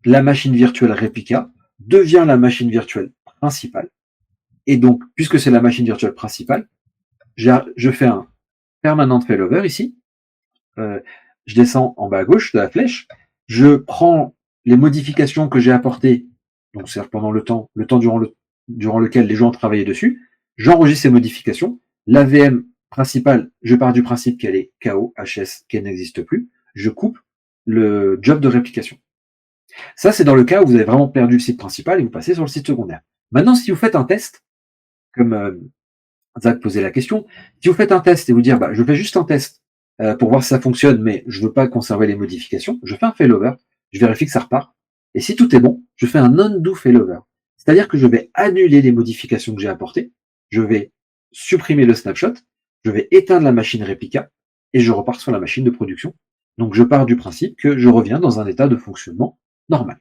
A: la machine virtuelle réplica devient la machine virtuelle principale. Et donc, puisque c'est la machine virtuelle principale, je fais un permanent failover ici. Je descends en bas à gauche de la flèche. Je prends les modifications que j'ai apportées, donc c'est-à-dire pendant le temps durant lequel les gens ont travaillé dessus. J'enregistre ces modifications. La VM principale, je pars du principe qu'elle est KO, HS, qu'elle n'existe plus. Je coupe le job de réplication. Ça, c'est dans le cas où vous avez vraiment perdu le site principal et vous passez sur le site secondaire. Maintenant, si vous faites un test, comme Zach posait la question, si vous faites un test et vous dire, je fais juste un test pour voir si ça fonctionne, mais je veux pas conserver les modifications, je fais un failover, je vérifie que ça repart, et si tout est bon, je fais un undo failover. C'est-à-dire que je vais annuler les modifications que j'ai apportées, je vais supprimer le snapshot, je vais éteindre la machine réplica, et je repars sur la machine de production. Donc je pars du principe que je reviens dans un état de fonctionnement normal.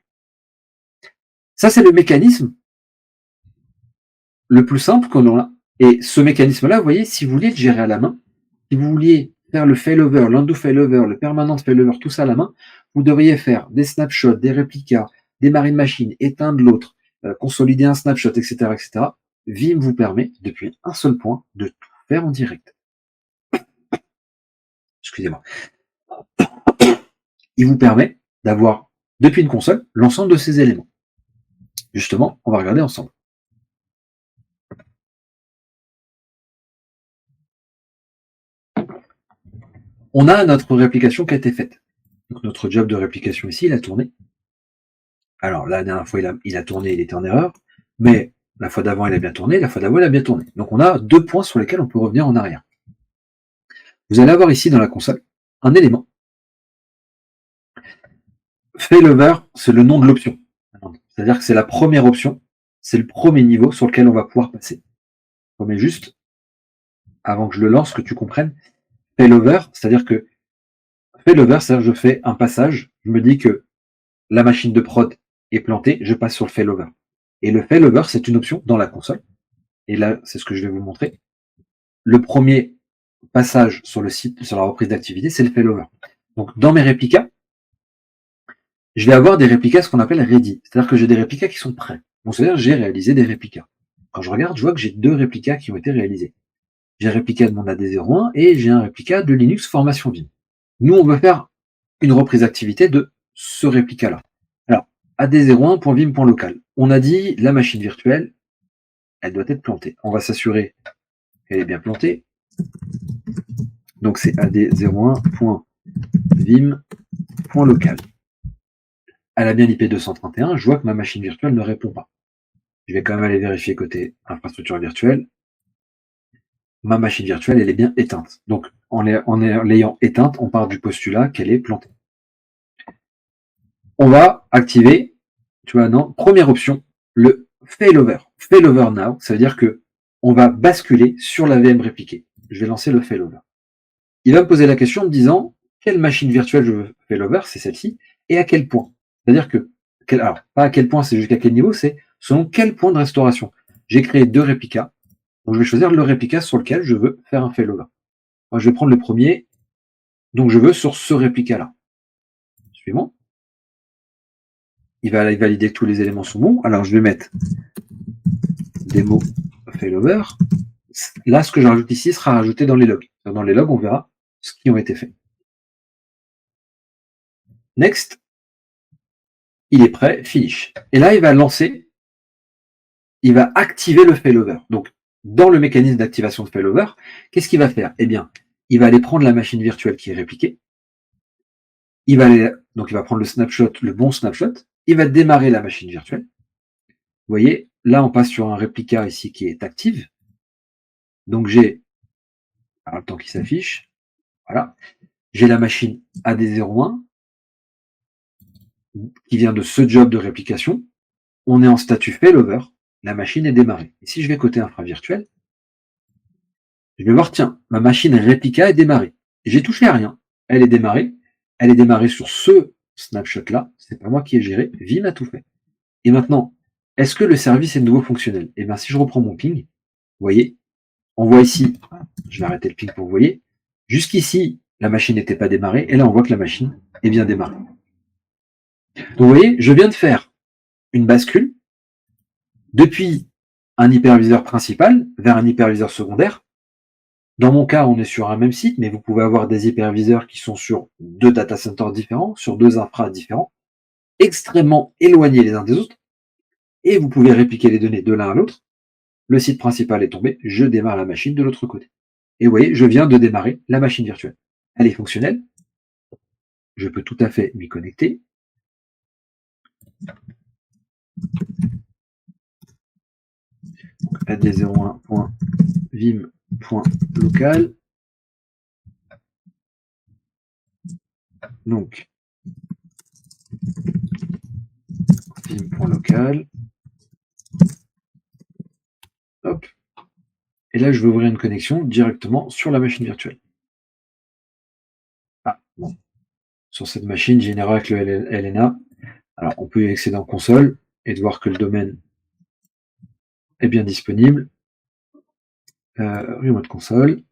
A: Ça, c'est le mécanisme le plus simple qu'on a. Et ce mécanisme-là, vous voyez, si vous vouliez le gérer à la main, si vous vouliez faire le failover, l'undo failover, le permanent failover, tout ça à la main, vous devriez faire des snapshots, des réplicas, démarrer une machine, éteindre l'autre, consolider un snapshot, etc., etc. Vim vous permet, depuis un seul point, de tout faire en direct. Excusez-moi. Il vous permet d'avoir, depuis une console, l'ensemble de ces éléments. Justement, on va regarder ensemble. On a notre réplication qui a été faite. Donc notre job de réplication ici, il a tourné. Alors la dernière fois, il a tourné, il était en erreur, mais la fois d'avant, il a bien tourné, la fois d'avant, il a bien tourné. Donc on a 2 points sur lesquels on peut revenir en arrière. vous allez avoir ici dans la console un élément. Failover, c'est le nom de l'option. C'est-à-dire que c'est la première option, c'est le premier niveau sur lequel on va pouvoir passer. On met juste, avant que je le lance, que tu comprennes, failover, c'est-à-dire que je fais un passage, je me dis que la machine de prod est plantée, je passe sur le failover. Et le failover, c'est une option dans la console. Et là, c'est ce que je vais vous montrer. Le premier passage sur le site, sur la reprise d'activité, c'est le failover. Donc, dans mes réplicas, je vais avoir des réplicas, ce qu'on appelle ready. C'est-à-dire que j'ai des réplicas qui sont prêts. Donc, c'est-à-dire que j'ai réalisé des réplicas. Quand je regarde, je vois que j'ai 2 réplicas qui ont été réalisés. J'ai un réplica de mon AD01 et j'ai un réplica de Linux Formation Vim. Nous, on veut faire une reprise d'activité de ce réplica-là. Alors, AD01.vim.local. On a dit la machine virtuelle, elle doit être plantée. On va s'assurer qu'elle est bien plantée. Donc, c'est AD01.vim.local. Elle a bien l'IP 231. Je vois que ma machine virtuelle ne répond pas. Je vais quand même aller vérifier côté infrastructure virtuelle. Ma machine virtuelle, elle est bien éteinte. Donc, en l'ayant éteinte, on part du postulat qu'elle est plantée. On va activer, tu vois, non, première option, le failover. Failover now, ça veut dire que on va basculer sur la VM répliquée. Je vais lancer le failover. Il va me poser la question en me disant quelle machine virtuelle je veux failover, c'est celle-ci, et à quel point. C'est-à-dire que, alors, pas à quel point, c'est jusqu'à quel niveau, c'est selon quel point de restauration. J'ai créé 2 réplicas. Donc, je vais choisir le réplica sur lequel je veux faire un failover. Moi, je vais prendre le premier. Donc, je veux sur ce réplica-là. Suivant. Il va valider que tous les éléments sont bons. Alors, je vais mettre démo failover. Là, ce que je rajoute ici sera rajouté dans les logs. Dans les logs, on verra ce qui ont été faits. Next. Il est prêt, finish. Et là, il va lancer, il va activer le failover. Donc, dans le mécanisme d'activation de failover, qu'est-ce qu'il va faire? Eh bien, il va aller prendre la machine virtuelle qui est répliquée. Il va prendre le snapshot, le bon snapshot. Il va démarrer la machine virtuelle. Vous voyez, là, on passe sur un réplica ici qui est active. Donc, j'ai, le temps qui s'affiche, voilà, j'ai la machine AD01 qui vient de ce job de réplication. On est en statut failover. La machine est démarrée. Et si je vais côté infra virtuel, je vais voir, tiens, ma machine réplica est démarrée. J'ai touché à rien. Elle est démarrée. Elle est démarrée sur ce snapshot-là. C'est pas moi qui ai géré. Vim a tout fait. Et maintenant, est-ce que le service est de nouveau fonctionnel? Eh bien, si je reprends mon ping, vous voyez, on voit ici, je vais arrêter le ping pour vous voyez, jusqu'ici, la machine n'était pas démarrée. Et là, on voit que la machine est bien démarrée. Donc, vous voyez, je viens de faire une bascule depuis un hyperviseur principal vers un hyperviseur secondaire. Dans mon cas, on est sur un même site, mais vous pouvez avoir des hyperviseurs qui sont sur 2 data centers différents, sur 2 infras différents, extrêmement éloignés les uns des autres, et vous pouvez répliquer les données de l'un à l'autre. Le site principal est tombé, je démarre la machine de l'autre côté. Et vous voyez, je viens de démarrer la machine virtuelle. Elle est fonctionnelle. Je peux tout à fait m'y connecter. AD01.vim.local. Donc, vim.local. Hop. Et là, je vais ouvrir une connexion directement sur la machine virtuelle. Ah, bon. Sur cette machine générée avec le LNA. Alors, on peut y accéder en console et de voir que le domaine est bien disponible. Remote console.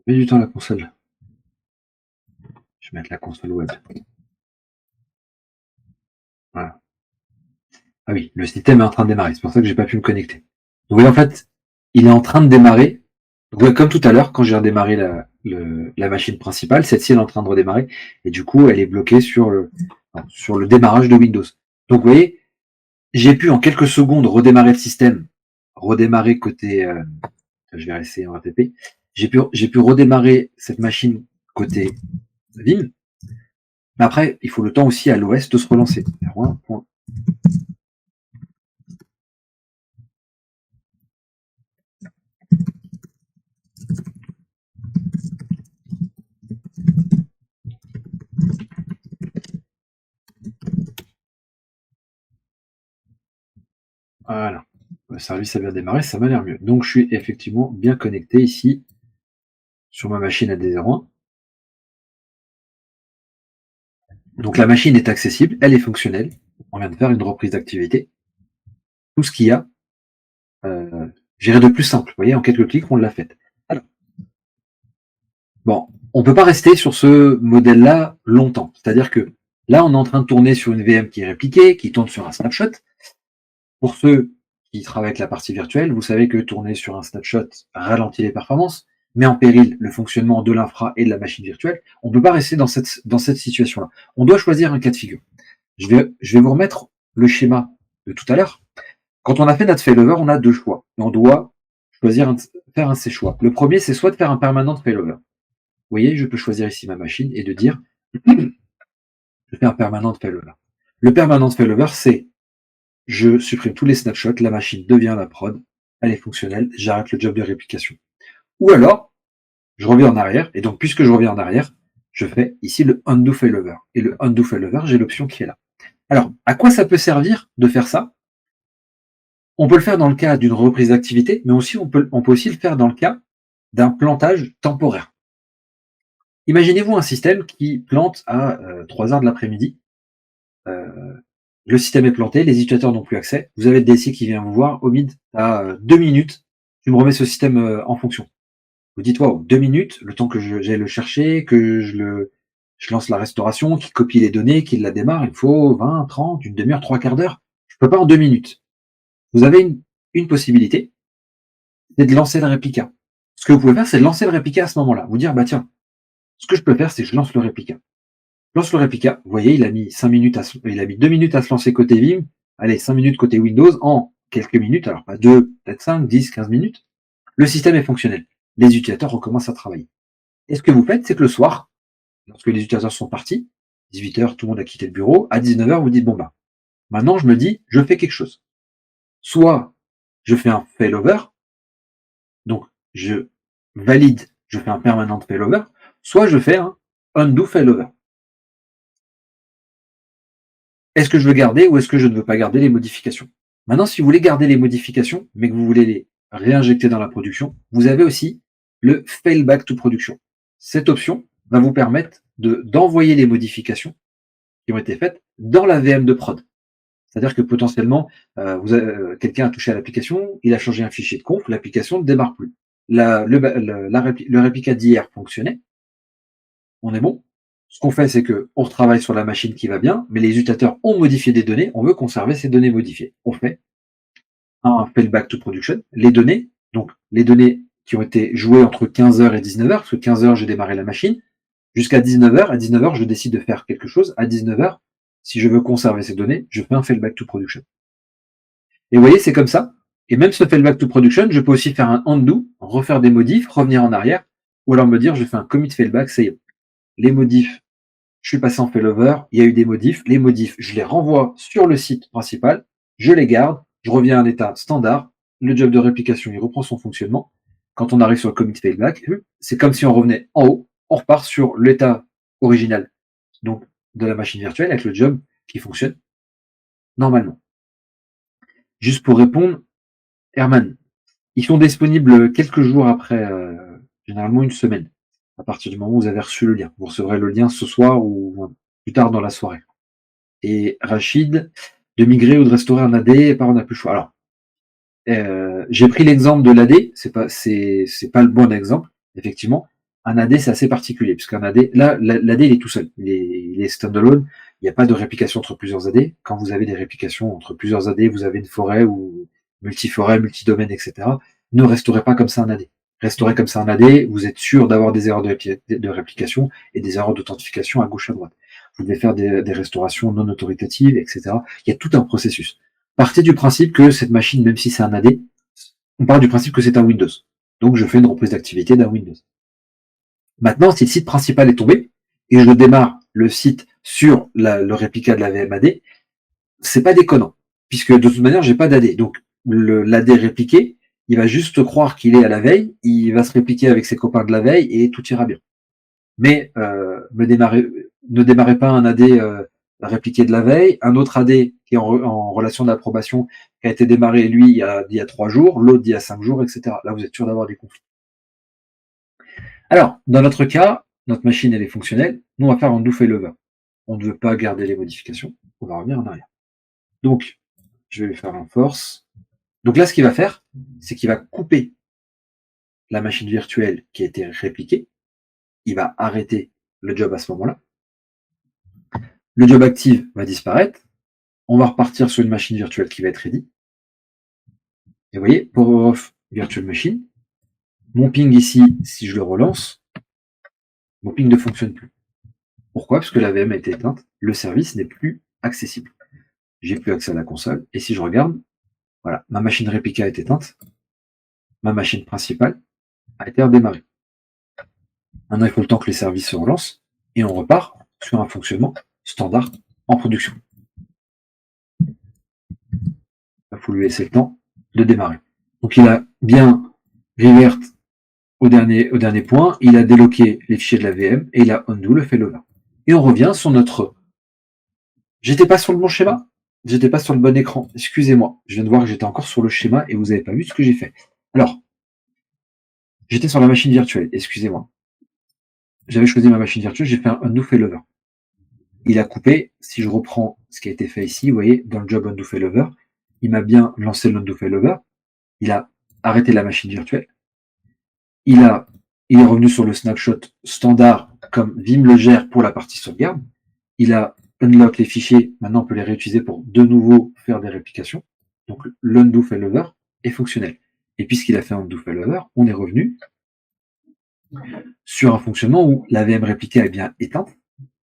A: Met du temps la console. Je vais mettre la console web. Voilà. Ah oui, le système est en train de démarrer. C'est pour ça que j'ai pas pu me connecter. Vous voyez, en fait, il est en train de démarrer. Vous voyez, comme tout à l'heure, quand j'ai redémarré la machine principale, celle-ci est en train de redémarrer. Et du coup, elle est bloquée sur le démarrage de Windows. Donc, vous voyez, j'ai pu en quelques secondes redémarrer le système, redémarrer côté, je vais essayer en ATP, j'ai pu redémarrer cette machine côté Vim, mais après, il faut le temps aussi à l'OS de se relancer. Voilà. Le service a bien démarré, ça m'a l'air mieux. Donc, je suis effectivement bien connecté ici sur ma machine AD01. Donc, la machine est accessible, elle est fonctionnelle. On vient de faire une reprise d'activité. Tout ce qu'il y a, j'irai de plus simple. Vous voyez, en quelques clics, on l'a fait. Alors, bon, on peut pas rester sur ce modèle-là longtemps. C'est-à-dire que là, on est en train de tourner sur une VM qui est répliquée, qui tourne sur un snapshot. Pour ceux qui travaillent avec la partie virtuelle, vous savez que tourner sur un snapshot ralentit les performances, met en péril le fonctionnement de l'infra et de la machine virtuelle. On ne peut pas rester dans cette situation-là. On doit choisir un cas de figure. Je vais vous remettre le schéma de tout à l'heure. Quand on a fait notre failover, on a deux choix. Et on doit choisir faire un de ces choix. Le premier, c'est soit de faire un permanent failover. Vous voyez, je peux choisir ici ma machine et de dire je fais un permanent failover. Le permanent failover, c'est je supprime tous les snapshots, la machine devient la prod, elle est fonctionnelle, j'arrête le job de réplication. Ou alors, je reviens en arrière, et donc puisque je reviens en arrière, je fais ici le undo failover. Et le undo failover, j'ai l'option qui est là. Alors, à quoi ça peut servir de faire ça? On peut le faire dans le cas d'une reprise d'activité, mais aussi on peut aussi le faire dans le cas d'un plantage temporaire. Imaginez-vous un système qui plante à 3 heures de l'après-midi. Le système est planté, les utilisateurs n'ont plus accès. Vous avez le DSI qui vient vous voir. Omid, à 2 minutes, tu me remets ce système en fonction. Vous dites, wow, 2 minutes, le temps que j'aille le chercher, que je lance la restauration, qu'il copie les données, qu'il la démarre, il faut 20, 30, une demi-heure, 3/4 d'heure. Je peux pas en 2 minutes. Vous avez une possibilité, c'est de lancer le réplica. Ce que vous pouvez faire, c'est de lancer le réplica à ce moment-là. Vous dire, bah tiens, ce que je peux faire, c'est que je lance le réplica. Je lance le réplica. Vous voyez, il a mis 2 minutes à se lancer côté Vim. Allez, 5 minutes côté Windows en quelques minutes. Alors, pas 2, peut-être 5, 10, 15 minutes. Le système est fonctionnel. Les utilisateurs recommencent à travailler. Et ce que vous faites, c'est que le soir, lorsque les utilisateurs sont partis, 18h, tout le monde a quitté le bureau. À 19h, vous dites, bon, bah, maintenant, je me dis, je fais quelque chose. Soit je fais un failover, donc je valide, je fais un permanent failover, soit je fais un undo failover. Est-ce que je veux garder ou est-ce que je ne veux pas garder les modifications? Maintenant, si vous voulez garder les modifications, mais que vous voulez les réinjecter dans la production, vous avez aussi le fail back to production. Cette option va vous permettre d'envoyer les modifications qui ont été faites dans la VM de prod. C'est-à-dire que potentiellement, quelqu'un a touché à l'application, il a changé un fichier de conf, l'application ne démarre plus. Le réplica d'hier fonctionnait, on est bon. Ce qu'on fait, c'est qu'on retravaille sur la machine qui va bien, mais les utilisateurs ont modifié des données, on veut conserver ces données modifiées. On fait un failback to production. Les données, donc les données qui ont été jouées entre 15h et 19h, parce que 15h, j'ai démarré la machine, jusqu'à 19h. À 19h, je décide de faire quelque chose. À 19h, si je veux conserver ces données, je fais un failback to production. Et vous voyez, c'est comme ça. Et même ce failback to production, je peux aussi faire un undo, refaire des modifs, revenir en arrière, ou alors me dire, je fais un commit failback, c'est les modifs, je suis passé en failover, il y a eu des modifs, les modifs, je les renvoie sur le site principal, je les garde, je reviens à un état standard, le job de réplication, il reprend son fonctionnement. Quand on arrive sur le commit failback, c'est comme si on revenait en haut, on repart sur l'état original, donc de la machine virtuelle avec le job qui fonctionne normalement. Juste pour répondre, Herman, ils sont disponibles quelques jours après, généralement une semaine, à partir du moment où vous avez reçu le lien. Vous recevrez le lien ce soir ou plus tard dans la soirée. Et Rachid, de migrer ou de restaurer un AD, on n'a plus le choix. Alors, j'ai pris l'exemple de l'AD, c'est pas le bon exemple, effectivement. Un AD, c'est assez particulier, puisqu'un AD, là, l'AD, il est tout seul. Il est standalone. Il n'y a pas de réplication entre plusieurs AD. Quand vous avez des réplications entre plusieurs AD, vous avez une forêt ou multiforêt, multidomaine, etc. Ne restaurez pas comme ça un AD. Restaurez comme ça un AD, vous êtes sûr d'avoir des erreurs de réplication et des erreurs d'authentification à gauche à droite. pouvez faire des restaurations non autoritatives, etc. Il y a tout un processus. Partez du principe que cette machine, même si c'est un AD, on part du principe que c'est un Windows. Donc je fais une reprise d'activité d'un Windows. Maintenant, si le site principal est tombé, et je démarre le site sur le réplica de la VMAD, c'est pas déconnant, puisque de toute manière, j'ai pas d'AD. Donc l'AD répliqué, il va juste croire qu'il est à la veille, il va se répliquer avec ses copains de la veille et tout ira bien. Mais ne démarrez pas un AD répliqué de la veille, un autre AD qui est en relation d'approbation qui a été démarré, lui, il y a 3 jours, l'autre il y a 5 jours, etc. Là, vous êtes sûr d'avoir des conflits. Alors, dans notre cas, notre machine, elle est fonctionnelle. Nous, on va faire un do failover. On ne veut pas garder les modifications. On va revenir en arrière. Donc, je vais lui faire un force. Donc là, ce qu'il va faire, c'est qu'il va couper la machine virtuelle qui a été répliquée. Il va arrêter le job à ce moment-là. Le job active va disparaître. On va repartir sur une machine virtuelle qui va être ready. Et vous voyez, power off virtual machine. Mon ping ici, si je le relance, mon ping ne fonctionne plus. Pourquoi? Parce que la VM a été éteinte. Le service n'est plus accessible. J'ai plus accès à la console. Et si je regarde, voilà, ma machine réplica est éteinte. Ma machine principale a été redémarrée. Maintenant, il faut le temps que les services se relancent. Et on repart sur un fonctionnement standard en production. Il faut lui laisser le temps de démarrer. Donc il a bien revert au dernier point, il a déloqué les fichiers de la VM et il a undo le failover. Et on revient sur notre... J'étais pas sur le bon schéma, j'étais pas sur le bon écran, excusez-moi. Je viens de voir que j'étais encore sur le schéma et vous n'avez pas vu ce que j'ai fait. Alors, j'étais sur la machine virtuelle, excusez-moi. J'avais choisi ma machine virtuelle, j'ai fait un undo failover. Il a coupé, si je reprends ce qui a été fait ici, vous voyez, dans le job undo failover, il m'a bien lancé l'undo failover, il a arrêté la machine virtuelle, il est revenu sur le snapshot standard comme Vim le gère pour la partie sauvegarde, il a unlock les fichiers, maintenant on peut les réutiliser pour de nouveau faire des réplications, donc l'undo failover est fonctionnel. Et puisqu'il a fait un undo failover, on est revenu sur un fonctionnement où la VM répliquée est bien éteinte,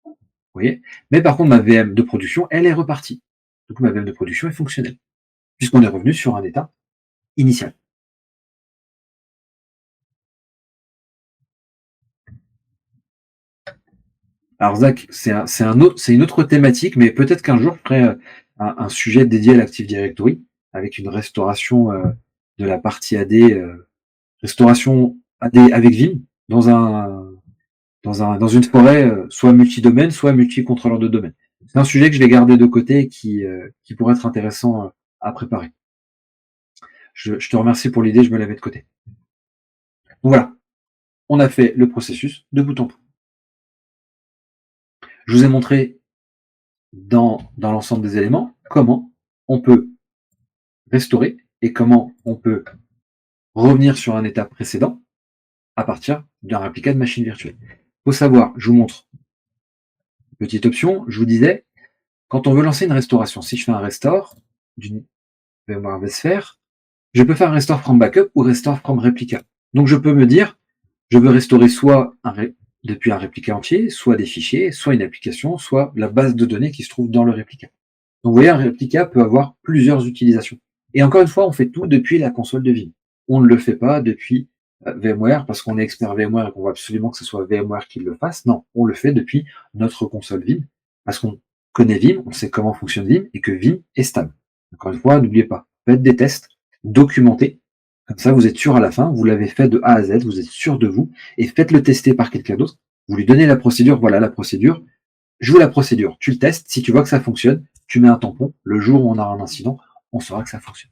A: vous voyez, mais par contre ma VM de production, elle est repartie. Donc ma VM de production est fonctionnelle, puisqu'on est revenu sur un état initial. Alors Zach, c'est une autre thématique, mais peut-être qu'un jour je ferai un sujet dédié à l'Active Directory, avec une restauration de la partie AD, restauration AD avec Vim, dans une forêt, soit multi-domaine, soit multi-contrôleur de domaine. C'est un sujet que je vais garder de côté et qui pourrait être intéressant à préparer. Je te remercie pour l'idée, je me la mets de côté. Donc voilà, on a fait le processus de bout en bout. Je vous ai montré dans l'ensemble des éléments comment on peut restaurer et comment on peut revenir sur un état précédent à partir d'un réplica de machine virtuelle. Il faut savoir, je vous montre une petite option, je vous disais, quand on veut lancer une restauration, si je fais un restore d'une VMware vSphere, je peux faire un restore from backup ou restore from replica. Donc je peux me dire, je veux restaurer soit depuis un réplica entier, soit des fichiers, soit une application, soit la base de données qui se trouve dans le réplica. Donc vous voyez, un réplica peut avoir plusieurs utilisations. Et encore une fois, on fait tout depuis la console de Vim. On ne le fait pas depuis VMware parce qu'on est expert VMware et qu'on veut absolument que ce soit VMware qui le fasse. Non, on le fait depuis notre console Vim parce qu'on connaît Vim, on sait comment fonctionne Vim et que Vim est stable. Encore une fois, n'oubliez pas, faites des tests, documentez. Comme ça, vous êtes sûr à la fin, vous l'avez fait de A à Z, vous êtes sûr de vous et faites-le tester par quelqu'un d'autre. Vous lui donnez la procédure, voilà la procédure. Joue la procédure, tu le testes, si tu vois que ça fonctionne, tu mets un tampon, le jour où on a un incident, on saura que ça fonctionne.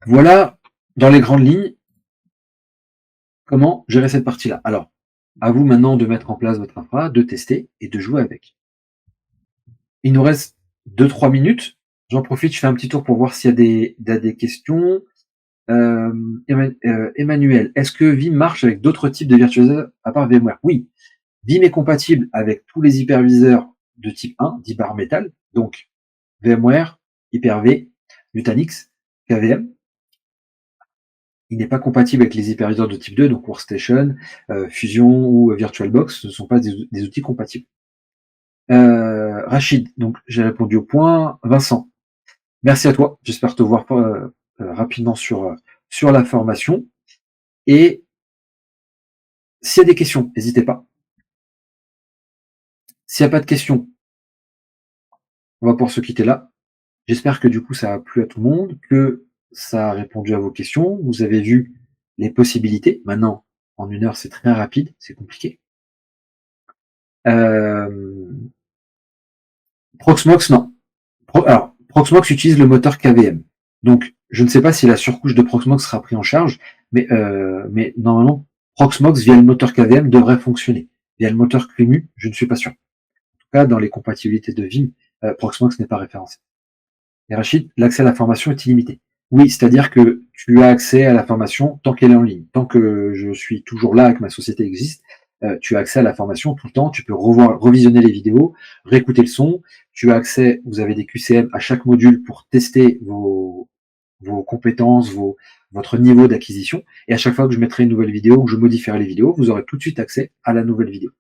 A: Voilà, dans les grandes lignes, comment gérer cette partie-là. Alors, à vous maintenant de mettre en place votre infra, de tester et de jouer avec. Il nous reste 2-3 minutes. J'en profite, je fais un petit tour pour voir s'il y a des questions. Emmanuel, est-ce que Vim marche avec d'autres types de virtualisateurs à part VMware? Oui, Vim est compatible avec tous les hyperviseurs de type 1, dit bare metal, donc VMware, Hyper-V, Nutanix, KVM. Il n'est pas compatible avec les hyperviseurs de type 2, donc Workstation, Fusion ou VirtualBox, ce ne sont pas des outils compatibles. Rachid, donc j'ai répondu au point. Vincent, merci à toi. J'espère te voir rapidement sur la formation. Et s'il y a des questions, n'hésitez pas. S'il n'y a pas de questions, on va pouvoir se quitter là. J'espère que du coup ça a plu à tout le monde, que ça a répondu à vos questions. Vous avez vu les possibilités. Maintenant, en 1 heure, c'est très rapide, c'est compliqué. Proxmox, non. Alors, Proxmox utilise le moteur KVM. Donc, je ne sais pas si la surcouche de Proxmox sera prise en charge, mais normalement, Proxmox via le moteur KVM devrait fonctionner. Via le moteur QEMU, je ne suis pas sûr. En tout cas, dans les compatibilités de Vim, Proxmox n'est pas référencé. Et Rachid, l'accès à la formation est illimité. Oui, c'est-à-dire que tu as accès à la formation tant qu'elle est en ligne. Tant que je suis toujours là et que ma société existe, tu as accès à la formation tout le temps. Tu peux revisionner les vidéos, réécouter le son. Tu as accès, vous avez des QCM à chaque module pour tester vos compétences, votre niveau d'acquisition. Et à chaque fois que je mettrai une nouvelle vidéo ou que je modifierai les vidéos, vous aurez tout de suite accès à la nouvelle vidéo.